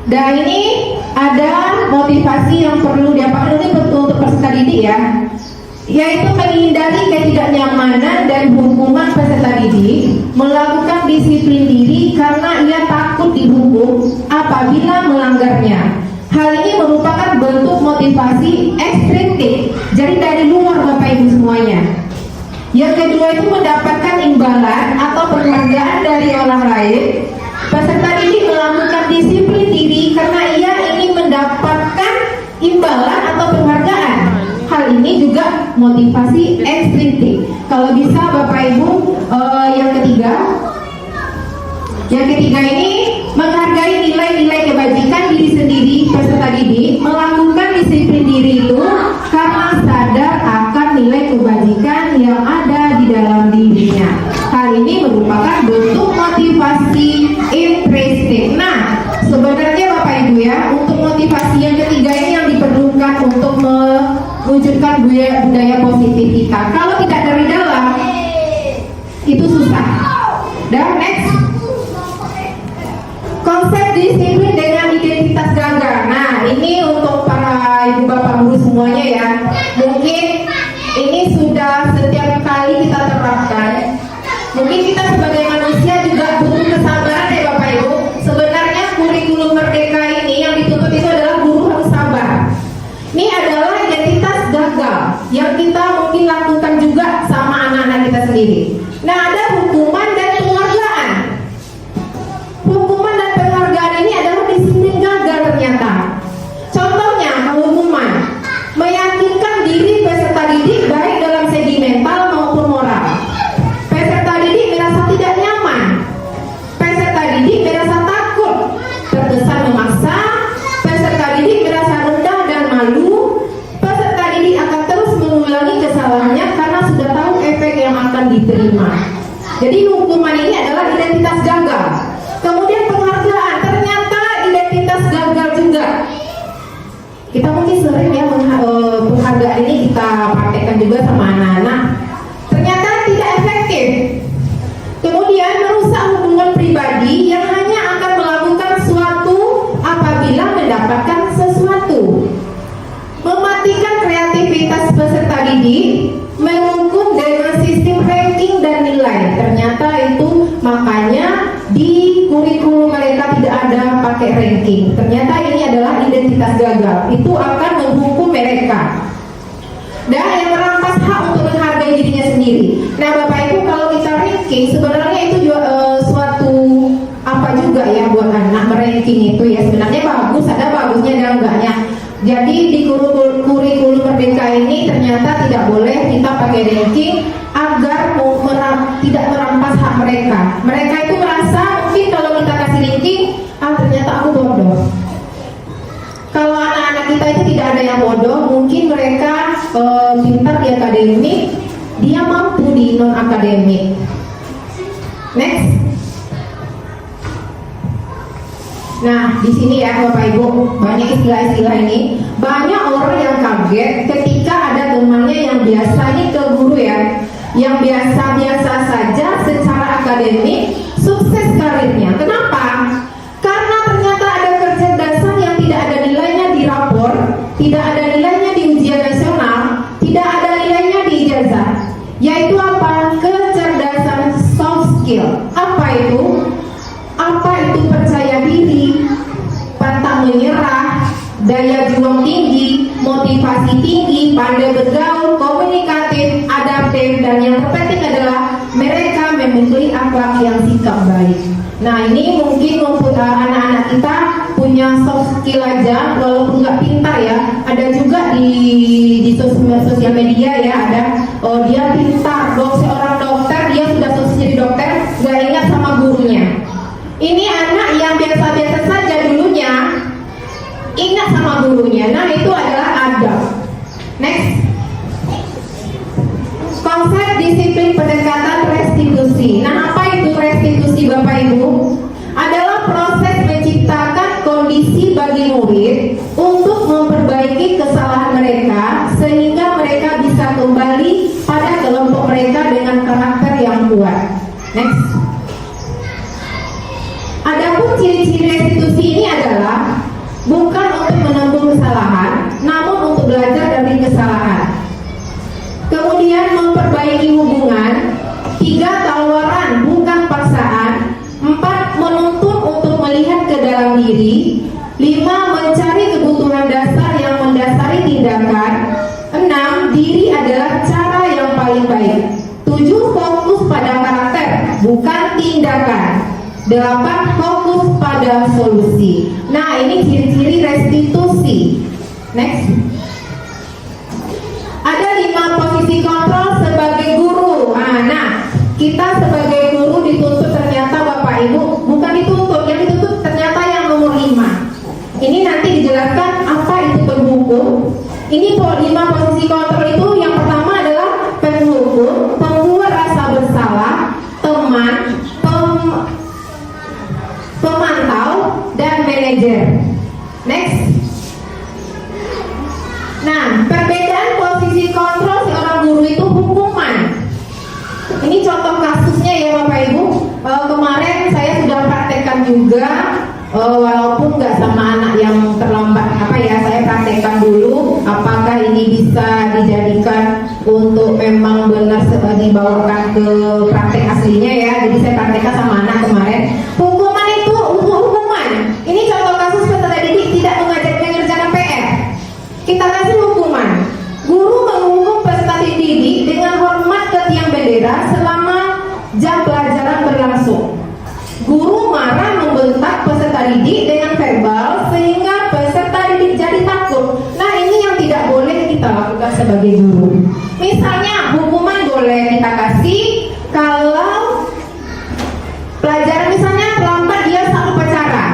Dan ini ada motivasi yang perlu diapakan ini betul untuk peserta didik ya, yaitu menghindari ketidaknyamanan dan hukuman peserta didik, melakukan disiplin diri karena ia takut dihukum apabila melanggarnya. Hal ini merupakan bentuk motivasi ekstrinsik, jadi dari luar Bapak Ibu semuanya. Yang kedua itu mendapatkan imbalan atau penghargaan dari orang lain. Peserta didik melakukan disiplin diri karena ia ingin mendapatkan imbalan atau penghargaan. Hal ini juga motivasi ekstrinsik. Kalau bisa Bapak Ibu, yang ketiga ini menghargai nilai-nilai kebajikan diri sendiri. Peserta didik melakukan disiplin diri itu karena sadar akan nilai kebajikan yang ada di dalam dirinya. Hal ini merupakan bentuk motivasi intrinsik. Nah, sebenarnya Bapak Ibu ya, untuk motivasi yang ketiga ini yang diperlukan untuk mewujudkan budaya positif kita. Kalau tidak dari dalam, itu susah. Dan next, konsep disiplin dengan identitas gagal. Nah, ini untuk para ibu bapak guru semuanya ya. Mungkin ini sudah setiap kali kita terapkan. Mungkin kita sebagai manusia juga butuh kesabaran ya Bapak Ibu. Sebenarnya kurikulum merdeka ini yang dituntut itu adalah guru harus sabar. Ini adalah identitas gagal yang kita mungkin lakukan juga sama anak-anak kita sendiri. Nah, ada hukuman dan penghargaan. Hukuman dan penghargaan ini adalah disiplin gagal ternyata. Contohnya, hukuman meyakinkan diri peserta didik baik dalam segi mental maupun moral. Peserta didik merasa tidak nyaman. Peserta didik merasa takut, terkesan memaksa. Peserta didik merasa rendah dan malu. Peserta didik akan terus mengulangi kesalahannya karena sudah tahu efek yang akan diterima. Jadi hukuman ini adalah identitas gagal. Kemudian penghargaan, ternyata identitas gagal juga. Kita mungkin sering ya penghargaan ini kita praktekkan juga sama anak-anak. Ternyata tidak efektif. Kemudian merusak hubungan pribadi yang hanya akan melakukan sesuatu apabila mendapatkan sesuatu. Mematikan kreativitas peserta didik, menghukum dengan sistem ranking dan nilai. Ternyata itu makanya di kurikulum mereka tidak ada pakai ranking. Ternyata ini adalah identitas gagal. Itu akan menghukum mereka. Dan yang merampas hak untuk menghargai dirinya sendiri. Nah Bapak Ibu, kalau kita ranking sebenarnya itu juga suatu apa juga ya buat anak meranking itu ya. Sebenarnya bagus, ada bagusnya dan enggaknya. Jadi di kurikulum merdeka ini ternyata tidak boleh kita pakai ranking agar tidak merampas hak mereka. Mereka itu merasa mungkin kalau kita kasih ranking, ternyata aku bodoh. Kalau anak-anak kita itu tidak ada yang bodoh, mungkin mereka pintar di akademik, dia mampu di non akademik. Next. Nah, di sini ya Bapak Ibu, banyak istilah-istilah ini. Banyak orang yang kaget ketika ada temannya yang biasa, ini ke guru ya, yang biasa-biasa saja secara akademik, sukses karirnya. Kenapa? Karena ternyata ada kecerdasan yang tidak ada nilainya di rapor, tidak ada nilainya di ujian nasional, tidak ada nilainya di ijazah. Yaitu apa? Kecerdasan soft skill. Apa itu? Apa itu percaya diri, pantang menyerah, daya juang tinggi, motivasi tinggi, pandai bergaul, komunikatif, adaptif, dan yang terpenting adalah mereka memiliki akhlak yang sikap baik. Nah ini mungkin anak-anak kita punya soft skill aja, walaupun nggak pintar ya. Ada juga di sosial media ya, ada dia pintar, seorang dokter, dia sudah sukses jadi dokter, nggak ingat sama gurunya. Ini anak yang biasa-biasa saja dulunya ingat sama gurunya. Nah itu adalah adab. Next, konsep disiplin pendekatan restitusi. Nah apa itu restitusi Bapak Ibu? Adalah proses menciptakan kondisi bagi murid untuk memperbaiki kesalahan mereka sehingga mereka bisa kembali pada kelompok mereka dengan karakter yang kuat. Next. Adapun ciri-ciri restitusi ini adalah Mencari kebutuhan dasar yang mendasari tindakan. 6. Diri adalah cara yang paling baik. 7. Fokus pada karakter, bukan tindakan. 8. Fokus pada solusi. Nah, ini ciri-ciri restitusi. Next. Ada 5 posisi kontrol sebagai guru. Nah, kita sebagai guru dituntut ternyata Bapak Ibu, bukan dituntut, yang dituntut ternyata yang nomor 5. Ini nanti dijelaskan apa itu penghukum. Ini 5 posisi kontrol itu, yang pertama adalah penghukum, pembuat rasa bersalah, teman, pemantau, dan manajer. Next. Nah, perbedaan posisi kontrol seorang guru itu hukuman. Ini contoh kasusnya ya Bapak Ibu. Kemarin saya sudah praktekkan juga, walaupun nggak sama anak yang terlambat saya praktekkan dulu apakah ini bisa dijadikan untuk memang benar dibawakan ke praktek aslinya ya. Jadi saya praktekkan sama anak kemarin. Hukuman itu untuk hukuman. Ini contoh kasus peserta didik tidak mengerjakan PR. Kita kasih hukuman. Guru menghukum peserta didik dengan hormat ke tiang bendera selama jam pelajaran berlangsung. Guru marah membentak peserta didik dengan verbal sehingga peserta didik jadi takut. Nah, ini yang tidak boleh kita lakukan sebagai guru. Misalnya hukuman boleh kita kasih kalau pelajaran misalnya terlambat, dia saat upacara.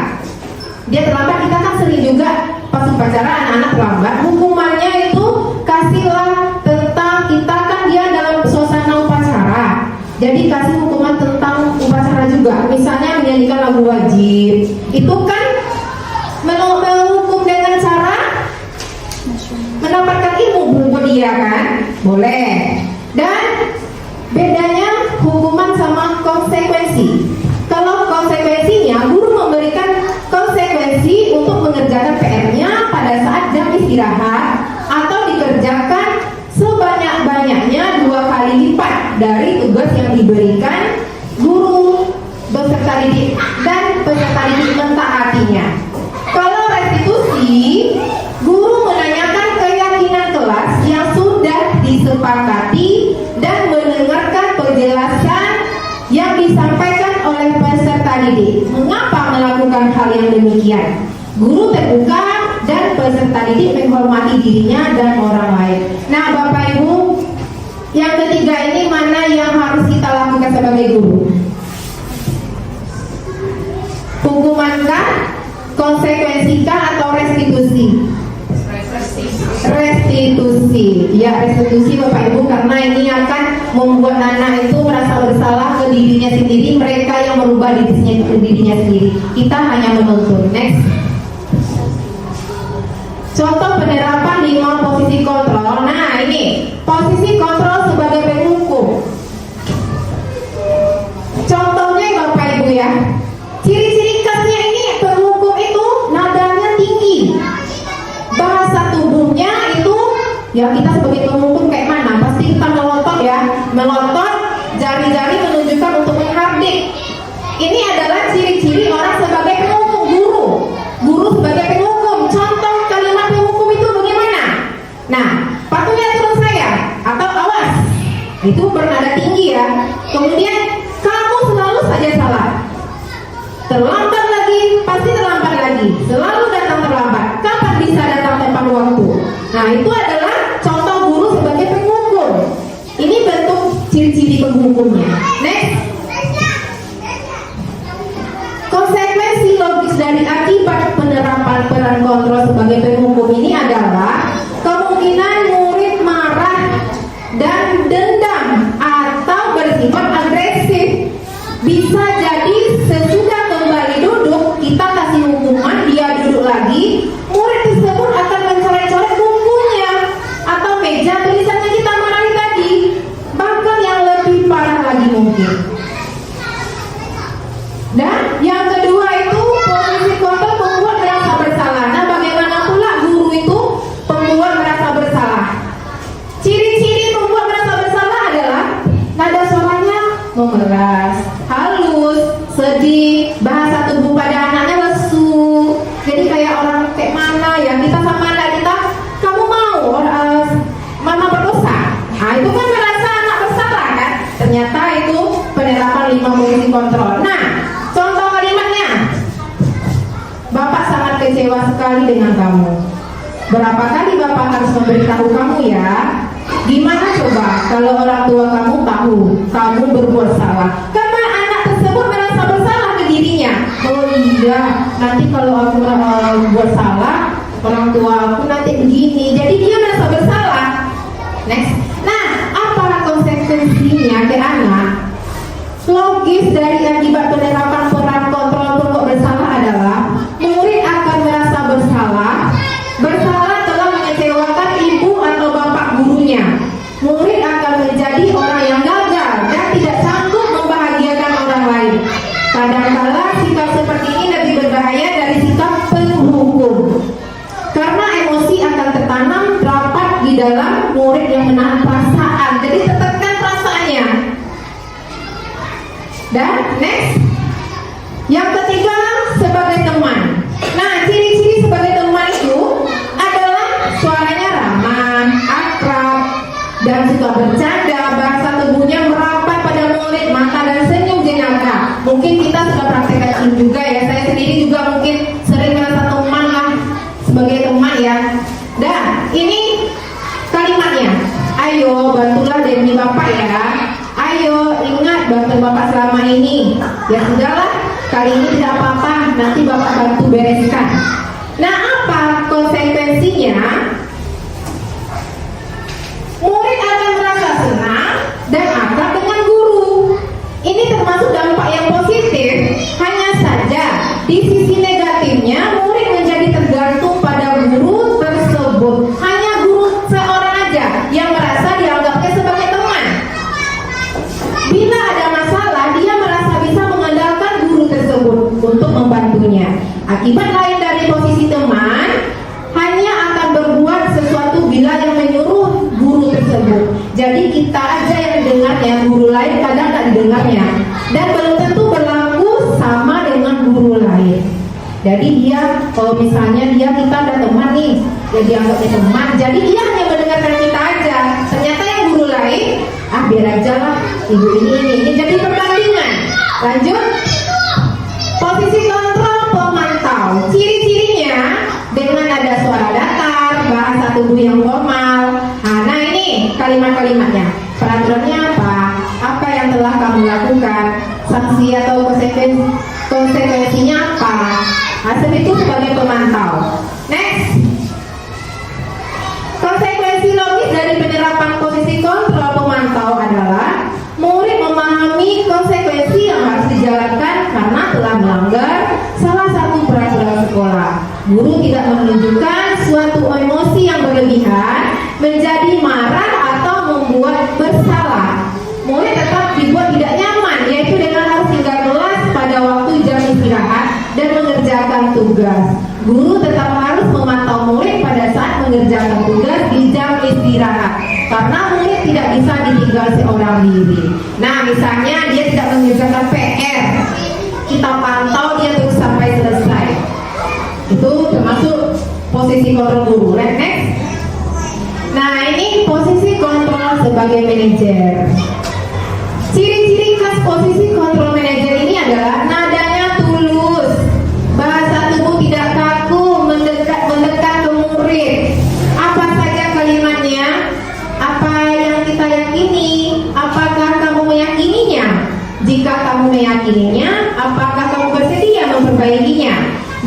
Dia terlambat, kita kan sering juga pas upacara anak-anak terlambat. Hukumannya itu kasihlah tentang kita kan dia dalam suasana upacara. Jadi kasih hukuman tentang upacara juga. Misalnya menyanyikan lagu wajib. Itu kan menghukum dengan cara mendapatkan ilmu buat dia kan? Boleh. Dan bedanya hukuman sama konsekuensi. Kalau konsekuensinya, guru memberikan konsekuensi untuk mengerjakan PR-nya pada saat jam istirahat atau dikerjakan sebanyak-banyaknya 2 kali lipat dari tugas yang diberikan guru beserta didik dan peserta didik mentaatinya. Kalau restitusi, guru menanyakan keyakinan kelas yang sudah disepakati dan mendengarkan penjelasan yang disampaikan oleh peserta didik. Mengapa melakukan hal yang demikian? Guru terbuka dan peserta didik menghormati dirinya dan orang lain. Nah, Bapak Ibu, yang ketiga ini mana yang harus kita lakukan sebagai guru? Hukumankah, konsekuensikah, atau restitusi? Restitusi. Ya, restitusi Bapak Ibu, karena ini akan membuat anak itu merasa bersalah ke dirinya sendiri. Mereka yang merubah dirinya sendiri. Kita hanya menuntun. Next. Contoh penerapan 5 posisi kontrol. Nah, ini posisi kontrol sebagai penghukum. Contohnya Bapak Ibu ya. Ciri-ciri khasnya ini penghukum itu nadanya tinggi. Bahasa tubuhnya itu ya, kita sebagai penghukum kayak mana? Pasti kita melotot ya. Melotot, jari-jari menunjukkan untuk menghardik. Ini adalah ciri-ciri orang sebagai penghukum, guru. Guru sebagai penghukum. Contoh kalimat penghukum itu bagaimana? Nah, patuhi aturan saya atau awas. Itu bernada tinggi ya. Kemudian kamu selalu saja salah. Terlambat lagi, pasti terlambat lagi. Selalu datang terlambat. Kapan bisa datang tepat waktu? Nah, itu adalah contoh guru sebagai penghukum. Ini bentuk ciri-ciri penghukumnya. Next. Konsekuensi logis dari akibat penerapan peran kontrol sebagai penghukum ini adalah kemungkinan murid marah dan dendam sekali dengan kamu. Berapa kali Bapak harus memberitahu kamu ya? Gimana coba kalau orang tua kamu tahu kamu berbuat salah? Karena anak tersebut merasa bersalah ke dirinya. Oh iya, nanti kalau aku buat salah, orang tua aku nanti begini. Jadi dia merasa bersalah. Next. Nah, apa konsekuensinya ke anak? Logis dari akibat penerapan peran kontrol pokok bersalah adalah murid akan merasa bersalah telah mengecewakan ibu atau bapak gurunya. Murid akan menjadi orang yang gagal dan tidak sanggup membahagiakan orang lain. Kadang-kala sikap seperti ini lebih berbahaya dari sikap penghukum, karena emosi akan tertanam rapat di dalam murid yang menahan perasaan. Jadi tetapkan perasaannya. Dan next, yang ketiga, sebagai teman. Nah, ciri-ciri sebagai teman itu adalah suaranya ramah, akrab, dan suka bercanda. Bahasa tubuhnya merapat pada murid, mata dan senyum jenaka. Mungkin kita sudah praktekkan juga ya. Saya sendiri juga mungkin sering merasa teman lah sebagai teman ya. Dan ini kalimatnya, ayo bantulah demi Bapak ya. Ayo ingat bantu Bapak selama ini. Ya sudahlah, kali ini tidak apa-apa, nanti Bapak bantu bereskan. Nah, apa konsekuensinya? Murid akan merasa senang dan akrab dengan guru. Ini termasuk dampak yang positif. Hanya saja di sisi negatifnya, murid menjadi tergantung pada guru tersebut. Hanya guru seorang aja yang merasa dianggapnya sebagai teman. Bila ada masalah, dia merasa bisa mengandalkan guru tersebut untuk membantunya. Akibat lain dari posisi teman, hanya akan berbuat sesuatu bila yang menyuruh guru tersebut. Jadi kita aja yang dengarnya, guru lain kadang tak didengarnya. Dan belum tentu berlaku sama dengan guru lain. Jadi dia, kalau misalnya kita ada teman nih, ya dianggapnya teman, jadi dia hanya mendengarkan kita aja. Ternyata yang guru lain, biar aja lah, ibu ini. Jadi perbandingan. Lanjut. Posisi kontrol pemantau. Ciri-cirinya dengan ada suara datar, bahasa tubuh yang formal. Nah ini kalimat-kalimatnya. Peraturannya apa? Apa yang telah kamu lakukan? Sanksi atau konsekuensinya apa? Hasil itu sebagai pemantau. Next. Konsekuensi logis dari penerapan posisi kontrol pemantau adalah murid memahami konsekuensi yang harus dijalankan karena telah melanggar salah satu peraturan sekolah. Guru tidak menunjukkan suatu emosi yang berlebihan, menjadi marah atau membuat bersalah. Murid tetap dibuat tidak nyaman, yaitu dengan harus tinggal kelas pada waktu jam istirahat dan mengerjakan tugas. Guru tetap harus memantau murid pada saat mengerjakan tugas di jam istirahat, karena murid tidak bisa ditinggal seorang diri. Nah, misalnya dia tidak mengerjakan PR, kita pantau dia terus sampai selesai. Itu termasuk posisi kontrol guru. Next. Nah, ini posisi kontrol sebagai manajer. Ciri-ciri khas posisi kontrol manajer ini adalah nadanya tulus, bahasa tubuh tidak kaku, mendekat ke murid. Apa saja kalimatnya? Apa yang kita yakini? Apakah kamu meyakininya? Jika kamu meyakininya, apakah kamu bersedia memperbaikinya?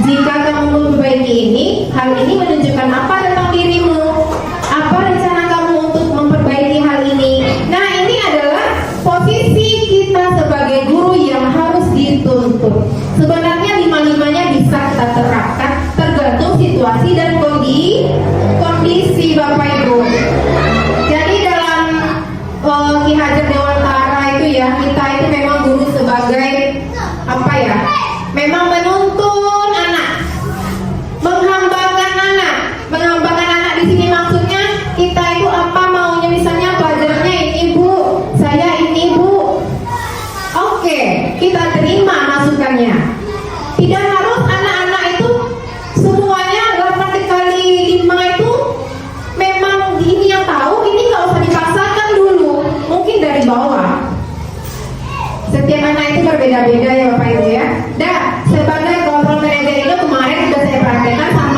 Jika kamu memperbaiki hal ini menunjukkan apa tentang dirimu? Apa rencana kamu untuk memperbaiki hal ini? Nah, ini adalah posisi kita sebagai guru yang harus dituntut. Sebenarnya lima-limanya bisa kita terapkan tergantung situasi dan kondisi Bapak Ibu. Jadi dalam Ki Hajar Dewantara itu ya, kita itu memang guru sebagai apa ya? Memang menuntun anak, menghambakan anak di sini maksudnya kita itu apa maunya, misalnya pelajarannya ini Bu, saya ini Bu. Oke, kita terima masukannya. Tidak harus anak-anak itu semuanya 8 kali 5 itu memang ini yang tahu, ini nggak usah dipaksakan dulu. Mungkin dari bawah. Setiap anak itu berbeda-beda ya Bapak Ibu ya. Dan sebagai kontrol manajer itu kemarin sudah saya praktekkan sama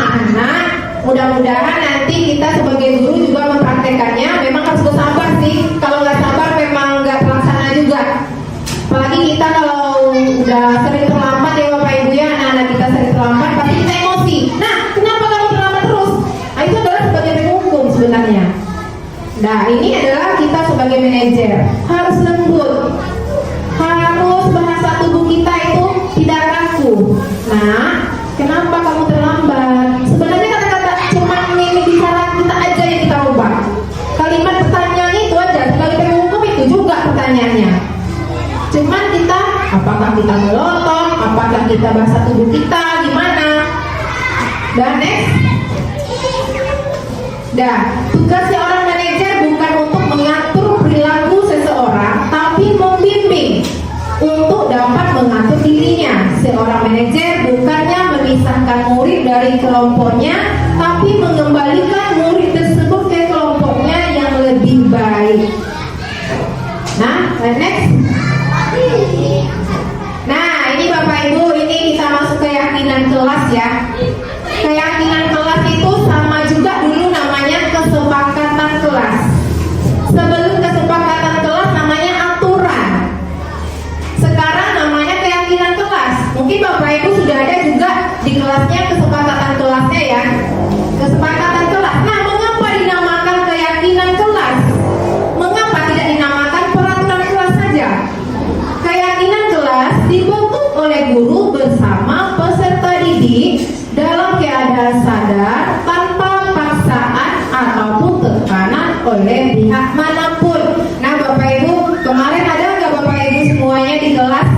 mudah-mudahan nanti kita sebagai guru juga mempraktekannya. Memang harus bersabar sih, kalau nggak sabar memang nggak terlaksana juga. Apalagi kita kalau udah sering terlambat ya Bapak Ibu ya, anak-anak kita sering terlambat pasti kita emosi. Nah, kenapa kamu terlambat terus? Nah, itu adalah sebagai penghukum sebenarnya. Nah, ini adalah kita sebagai manajer harus lembut, harus bahasa tubuh kita itu tidak kaku. Nah, kenapa kamu terlambat? Sebenarnya kata-kata cuma ini bicara kita aja yang kita ubah. Kalimat pertanyaannya itu aja, sebagai penghukum itu juga pertanyaannya. Cuman kita, apakah kita melotot, apakah kita bahasa tubuh kita gimana? Dan next. Dan tugas seorang manajer bukan untuk mengatur perilaku seseorang, tapi membimbing untuk dapat mengatur dirinya. Seorang manajer bukannya memisahkan murid dari kelompoknya, tapi mengembalikan murid tersebut ke kelompoknya yang lebih baik. Nah, next. Nah, ini Bapak Ibu, ini kita masuk keyakinan kelas ya. Keyakinan kelas itu sama juga dulu namanya kesepakatan kelas. Sebelum kesepakatan kelas namanya aturan. Sekarang namanya keyakinan kelas. Mungkin Bapak Ibu sudah ada juga di kelasnya kesepakatan kelasnya ya. Kesepakatan kelas. Nah, mengapa dinamakan keyakinan kelas? Mengapa tidak dinamakan peraturan kelas saja? Keyakinan kelas dibentuk oleh guru bersama peserta didik dalam keadaan sadar tanpa paksaan ataupun tekanan oleh pihak manapun. Nah, Bapak Ibu, kemarin ada nggak Bapak Ibu semuanya di kelas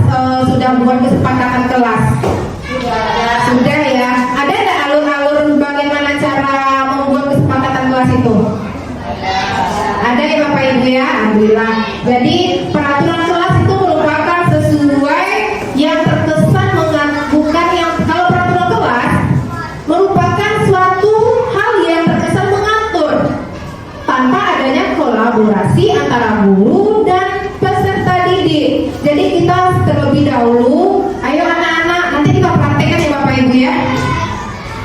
sudah buat kesepakatan kelas? Sudah ya. Ada nggak alur-alur bagaimana cara membuat kesepakatan kelas itu? Ada ya Bapak Ibu ya, alhamdulillah. Jadi peraturan kelas itu merupakan sesuai yang terkesan bukan yang, kalau peraturan kelas merupakan suatu hal yang terkesan mengatur tanpa adanya kolaborasi antara guru dan peserta didik. Jadi kita terlebih dahulu, ayo anak-anak, nanti kita praktekkan ya Bapak Ibu ya.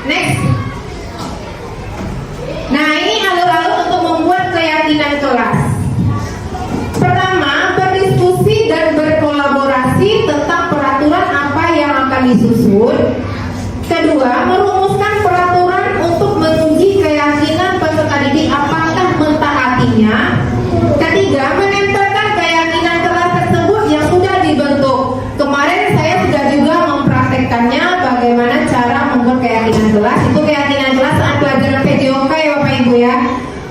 Next. Nah, ini alur-alur untuk membuat keyakinan kelas. Pertama, berdiskusi dan berkolaborasi tentang peraturan apa yang akan disusun. Kedua, merumuskan peraturan untuk menguji keyakinan peserta didik apakah mentaatinya. Ketiga, menempelkan keyakinan kelas tersebut yang sudah dibentuk. Kemarin saya sudah juga mempraktekkannya bagaimana cara membuat keyakinan kelas. Itu keyakinan kelas saat pelajaran PJOK ya Bapak Ibu ya.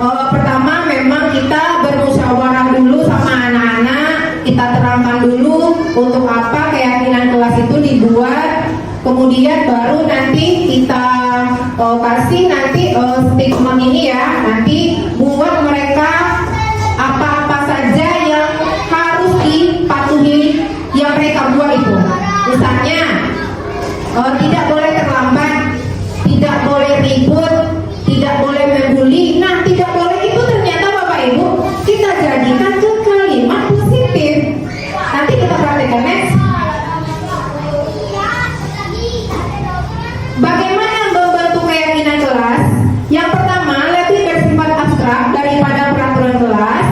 Pertama memang kita bermusyawarah dulu sama anak-anak, kita terangkan dulu untuk apa keyakinan kelas itu dibuat. Kemudian baru nanti kita kasih nanti statement ini ya, nanti buat mereka apa-apa saja yang harus dipatuhi yang mereka buat itu. Misalnya tidak boleh terlambat, tidak boleh ribut, tidak boleh membuli. Nah, tidak boleh itu ternyata Bapak Ibu kita jadikan ke kalimat positif. Nanti kita praktekkan next. Bagaimana membentuk keyakinan kelas? Yang pertama, lebih bersifat abstrak daripada peraturan kelas.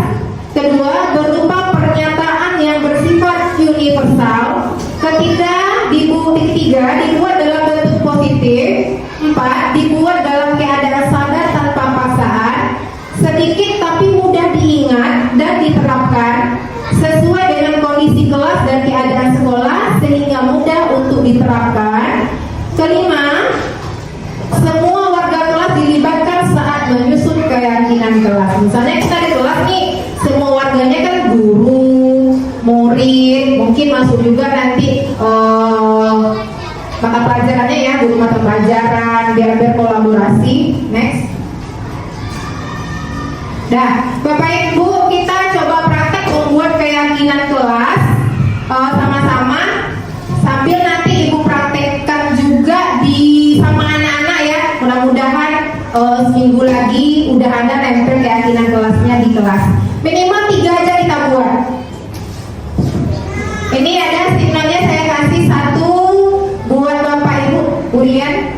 Kedua, berupa pernyataan yang bersifat universal. Ketiga, dibuat dalam bentuk positif. 4, dibuat dalam keadaan sadar tanpa paksaan. Sedikit tapi mudah diingat dan diterapkan sesuai dengan kondisi kelas dan keadaan sekolah sehingga mudah untuk diterapkan. Kelima, semua warga kelas dilibatkan saat menyusun keyakinan kelas. Misalnya kita di kelas nih, semua warganya kan guru, murid, mungkin masuk juga nanti mata pelajarannya ya, guru mata pelajaran, biar berkolaborasi. Next. Nah, Bapak Ibu, kita coba praktek membuat keyakinan kelas sama-sama, sambil nanti Ibu praktekkan juga di sama anak-anak ya. Mudah-mudahan seminggu lagi udah ada nempel keyakinan kelasnya di kelas. Minimal 3 aja kita buat. Ini ada stikernya saya kasih 1 buat Bapak Ibu. Ulian,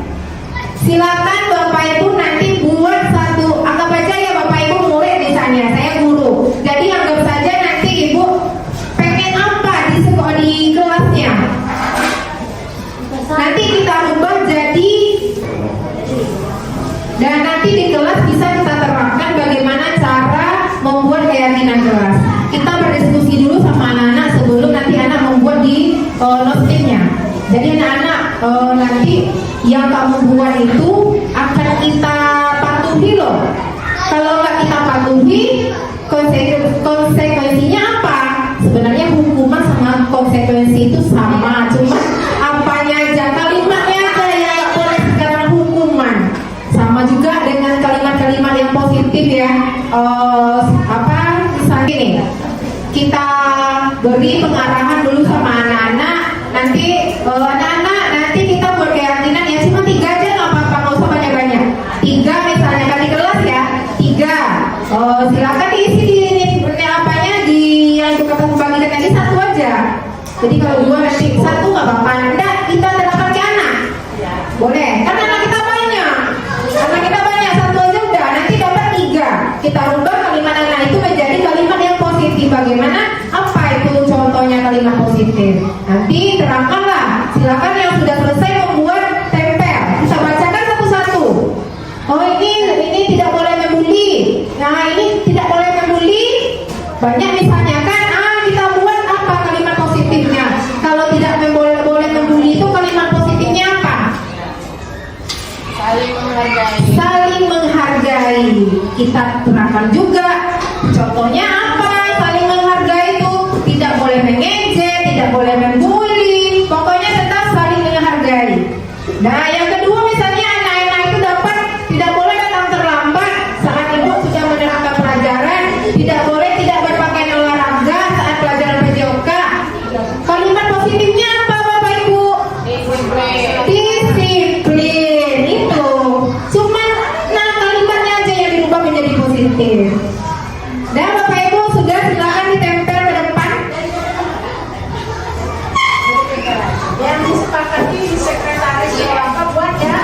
silakan silakan Bapak Ibu nanti buat satu, anggap aja ya Bapak Ibu murid misalnya, saya guru. Jadi anggap saja nanti Ibu pengen apa di sekolah di kelasnya. Nanti kita ubah jadi, dan nanti di kelas bisa kita terapkan bagaimana cara membuat keyakinan kelas. Kita berdiskusi dulu sama anak-anak sebelum nanti anak membuat di note-nya. Jadi anak-anak nanti yang kamu buat itu akan kita patuhi loh. Kalau nggak kita patuhi, konsekuensinya apa? Sebenarnya hukuman sama konsekuensi itu sama, cuma apanya aja, kalimatnya aja yang nggak boleh sekarang hukuman. Sama juga dengan kalimat-kalimat yang positif ya. Misalnya nih, kita beri pengarahan dulu sama anak-anak. Nanti anak-anak nanti kita buat keyakinan ya cuma 3 aja nggak apa-apa, nggak usah banyak-banyak. 3 misalnya kan di kelas ya 3. Silakan diisi di apanya di yang kita bagikan tadi 1 aja. Jadi kalau 2 nanti 1 nggak apa-apa. Enggak, kita terapkan ke anak. Boleh, kan anak kita banyak. Anak kita banyak, 1 aja udah. Nanti dapat 3. Kita ubah kalimat anak itu menjadi kalimat yang positif. Bagaimana? Apa itu contohnya kalimat positif? Nanti terangkanlah. Silakan yang sudah selesai membuat tempel. Bisa bacakan satu-satu. Oh ini tidak boleh membuli. Nah ini tidak boleh membuli. Banyak misalnya kan. Kita buat apa kalimat positifnya? Kalau tidak boleh membuli itu kalimat positifnya apa? Saling menghargai. Saling menghargai. Kita terapkan juga. Contohnya apa? Saling menghargai itu tidak boleh mengejek, tidak boleh membuli. Pokoknya tetap saling menghargai. Nah, yang kedua misalnya anak-anak itu dapat tidak boleh datang terlambat saat ibu sudah menerangkan pelajaran, tidak boleh tidak berpakaian olahraga saat pelajaran PJOK. Kalimat positifnya apa Bapak Ibu? Disiplin itu. Cuman kalimatnya aja yang dirubah menjadi positif. Dan Bapak Ibu sudah, silakan ditempel ke depan. Yang disepakati di sekretaris apa buat ya?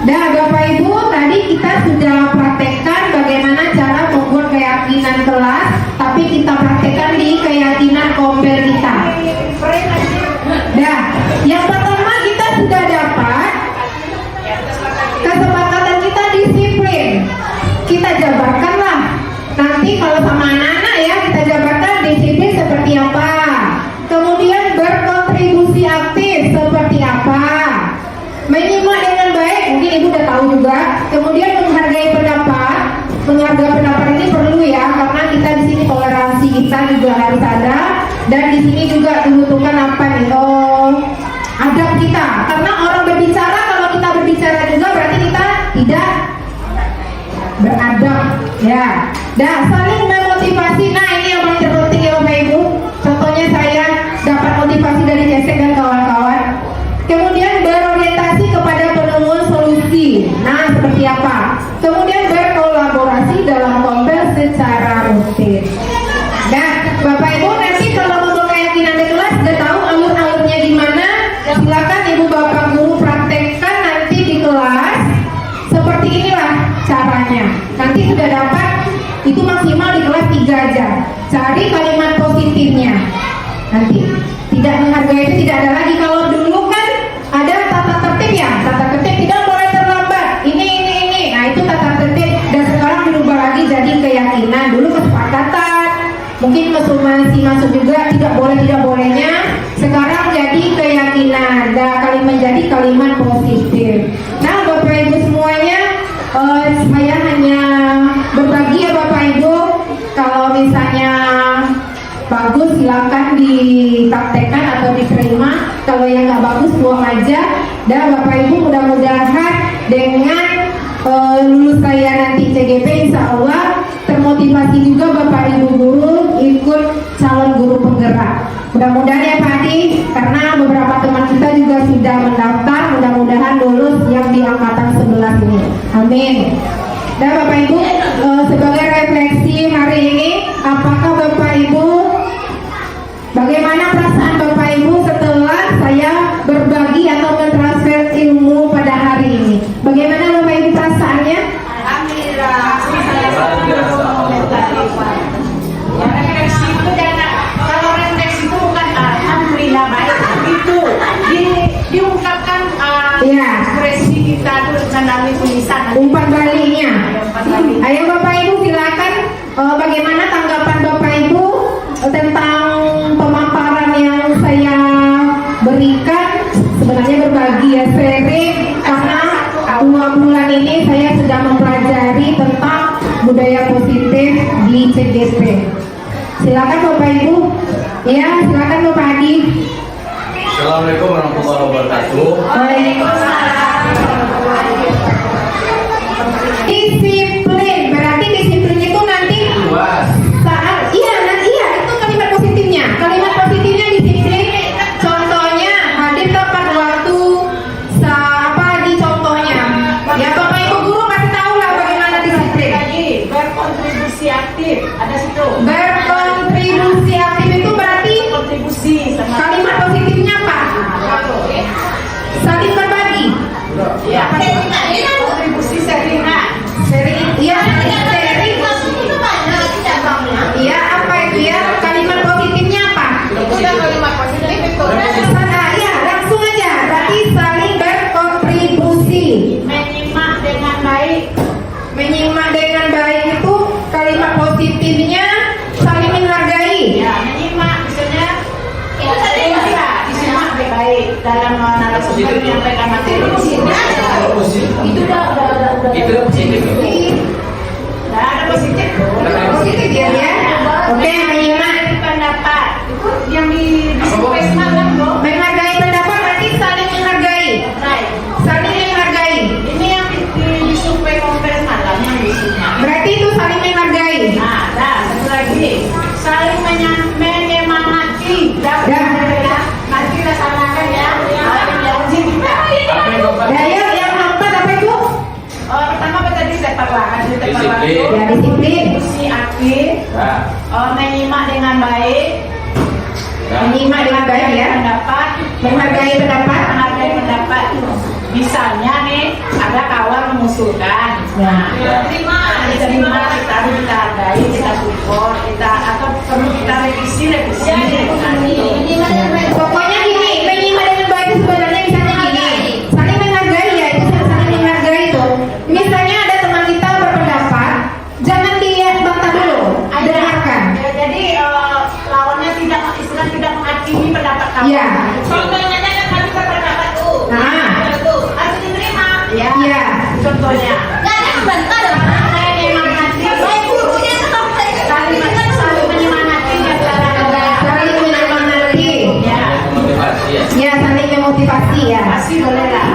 Nah Bapak Ibu tadi kita sudah praktekkan bagaimana cara membuat keyakinan kelas, tapi kita praktekkan di keyakinan kompel kita. Nah yang pertama kita sudah dapat kesepakatan kita disiplin. Kita jabarkanlah. Nanti kalau sama anak-anak ya kita jabarkan disiplin seperti apa. Kemudian berkontribusi aktif seperti apa. Menyimak dengan baik, mungkin ibu udah tahu juga. Kemudian menghargai pendapat. Menghargai pendapat ini perlu ya, karena kita di sini toleransi kita juga harus ada. Dan di sini juga dibutuhkan apa nih? Adab kita. Karena orang berbicara, kalau kita berbicara juga berarti kita tidak beradab ya. Dan saling memotivasi. Nah ini yang paling terpenting ya Bapak Ibu. Contohnya saya dapat motivasi dari Cesek dan kawan-kawan. Kemudian berorientasi kepada penemuan solusi. Nah seperti apa? Kemudian berkolaborasi dalam kompel secara rutin. Nah Bapak Ibu nanti kalau membuat keyakinan di kelas sudah tahu alur-alurnya gimana. Silakan Ibu Bapak Guru praktekkan nanti di kelas. Seperti inilah caranya. Nanti sudah dapat, itu maksimal di kelas 3 aja. Cari kalimat positifnya. Nanti tidak menghargai itu tidak ada lagi. Kalau dulu kan ada tata tertib ya, tata tertib tidak boleh terlambat. Ini. Nah itu tata tertib. Dan sekarang berubah lagi jadi keyakinan. Dulu kesepakatan. Mungkin masuk juga tidak bolehnya. Sekarang jadi keyakinan. Dan kalimat jadi kalimat positif. Nah Bapak Ibu semuanya, saya hanya berbagi ya Bapak Ibu. Kalau misalnya bagus silakan dipraktekkan atau diterima. Kalau yang nggak bagus buang aja. Dan Bapak Ibu mudah-mudahan dengan lulus saya nanti CGP insya Allah termotivasi juga Bapak Ibu guru ikut calon guru penggerak. Mudah-mudahan ya Pak Adi, karena beberapa teman kita juga sudah mendaftar, mudah-mudahan lulus yang di angkatan 11 ini. Amin. Dan Bapak Ibu sebagai refleksi hari ini, apakah Bapak Ibu, bagaimana perasaan Bapak Ibu setelah saya berbagi atau mentransfer ilmu pada hari bagaimana tanggapan Bapak Ibu tentang pemaparan yang saya berikan? Sebenarnya berbagi ya, sharing, karena 2 bulan ini saya sedang mempelajari tentang budaya positif di CGP. Silakan Bapak Ibu. Ya, silakan Bapak Adi. Assalamualaikum warahmatullahi wabarakatuh. Disiplin, berarti disiplin itu nanti saat iya itu kalimat positifnya. Kalimat positifnya disiplin. Contohnya hadir tepat waktu, di contohnya. Ya Bapak Ibu guru kasih tahu lah bagaimana disiplin. Lagi berkontribusi aktif, ada situ. Berkontribusi aktif itu berarti Kontribusi sama kalimat positifnya apa? Saling berbagi. ya. Kontribusi seringan. Sharing, iya, sharing. Iya, apa itu ya? Kalimat positifnya apa? Itu udah kalimat positif itu. Iya, langsung aja. Berarti saling berkontribusi. Menyimak dengan baik. Menyimak dengan baik itu kalimat positifnya saling menghargai. Ya, menyimak misalnya disimak dengan baik dalam narasumber menyampaikan materi. Itu udah Itu positif. Nah, ada positif. Positif ya, ya. Oke, menyimak. Pendapat itu yang disukai semalam loh. Menghargai pendapat berarti saling menghargai. Baik. Saling menghargai. Ini yang disukai kongres malam yang disukai. Berarti itu saling menghargai. Nah, satu lagi saling menyemangati. Nanti laksanakan ya. Yang uji kita. Apa yang Bapak? Daya yang keempat apa itu? Pertama apa tadi saya terangkan Disiplin. Ya, disiplin. Kontribusi aktif. Ya. Menyimak dengan baik. Menyimak dengan baik ya. Pendapat. Menghargai pendapat. Menghargai pendapat. Misalnya nih ada kawan mengusulkan. Nah, kita terima, kita harus kita hargai, kita support, kita atau perlu kita revisi. Pokoknya gini, menyimak dengan baik itu sebenarnya misalnya gini, saling menghargai ya, itu saling menghargai itu. Misalnya ada teman kita berpendapat, jangan dilihat bantah dulu, dengarkan. Ya, jadi lawannya tidak menghakimi pendapat kamu. Iya. Contohnya kan kami berpendapat tuh. Nah. Tuh harus diterima. Ya. Iya. Contohnya. Saling menyemangati ya, Saling menyemangati. ya. Motivasi ya. Ya, saling memotivasi ya. Masih boleh lah.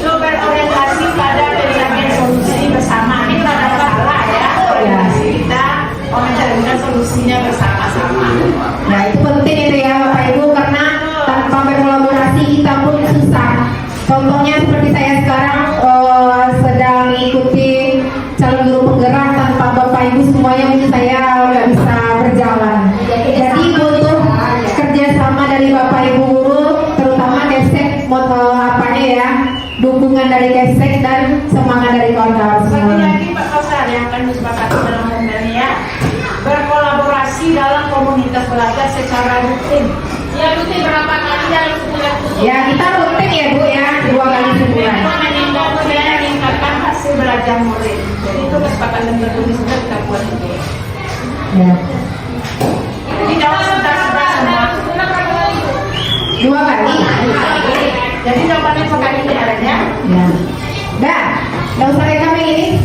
So, berorientasi pada pencarian solusi bersama. Ini ada masalah ya. Orientasi kita mencarikan solusinya bersama-sama. Nah, itu penting itu ya Bapak Ibu, karena tanpa berkolaborasi kita pun susah. Contohnya seperti saya sekarang sedang mengikuti calon guru penggerak, tanpa Bapak Ibu semuanya mungkin saya nggak bisa berjalan. Jadi butuh kerjasama dari Bapak Ibu guru, terutama Kesek, apanya ya, dukungan dari Kesek dan semangat dari kawan-kawan Satu semuanya. lagi Pak Kausar yang akan disepakati dalam momen ya, berkolaborasi dalam komunitas belajar secara rutin. Ya rutin berapa kali dalam sebulan? Ya kita rutin ya Bu ya, 2 kali sebulan. Meningkatkan hasil belajar murid. Jadi itu kesepakatan tertulis sudah kita buat itu. Ya. Jadi jawab sudah semua. 2 kali. Jadi jawabannya sekali ini adanya. Ya. Dah, nggak usah rekam yang ini.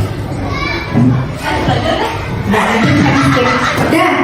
Dah, nanti bisa di skip. Dah.